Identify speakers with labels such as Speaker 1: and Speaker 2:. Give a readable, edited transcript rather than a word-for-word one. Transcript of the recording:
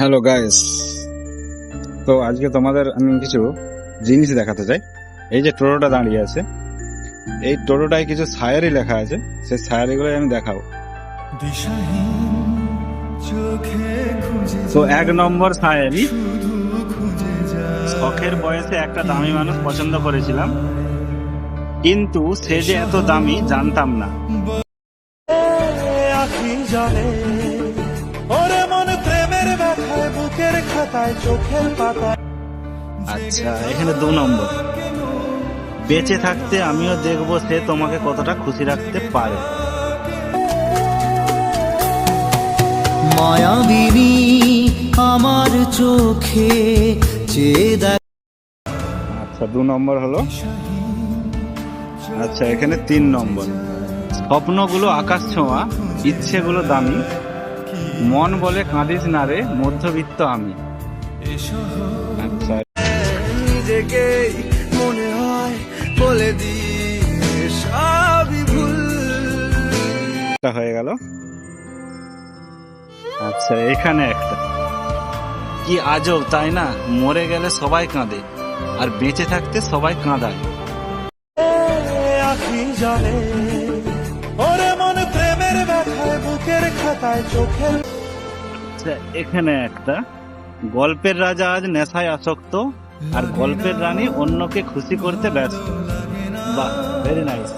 Speaker 1: Hello guys, তো আজকে তোমাদের আমি কিছু জিনিস দেখাতে চাই। এই যে টোটোটা দাঁড়িয়ে আছে, এই টোটোটায় কিছু শায়ারি লেখা আছে, সেই শায়ারিগুলো আমি দেখাবো। তো 1 নম্বর শায়ারি, শখের বয়সে একটা দামি মানুষ পছন্দ করেছিলাম, কিন্তু সে যে এত দামি জানতাম না। আচ্ছা, এখানে 2 নম্বর, বেঁচে থাকতে আমিও দেখবো সে তোমাকে কতটা খুশি রাখতে পারে।
Speaker 2: মায়াবিনী আমার চোখে চেয়ে দেখ।
Speaker 1: আচ্ছা, 2 নম্বর হলো। আচ্ছা, এখানে 3 নম্বর, স্বপ্নগুলো আকাশ ছোঁয়া, ইচ্ছেগুলো দামি, মন বলে কাঁদিস না রে, মধ্যবিত্ত আমি। আচ্ছা,
Speaker 2: নিজেকেই মনে হয় বলে দি সবই ভুল।
Speaker 1: এটা হয়ে গেল। আচ্ছা, এখানে একটা, কি আজব তাই না, মরে গেলে সবাই কাঁদে আর বেঁচে থাকতে সবাই কাঁদায়।
Speaker 2: আখি জানে ওরে মন প্রেমের ব্যথায় বুকের খাতায় চোখের।
Speaker 1: আচ্ছা, এখানে একটা, গল্পের রাজা আজ নেশায় আসক্ত আর গল্পের রানী অন্যকে খুশি করতে ব্যস্ত। বাহ, ভেরি নাইস।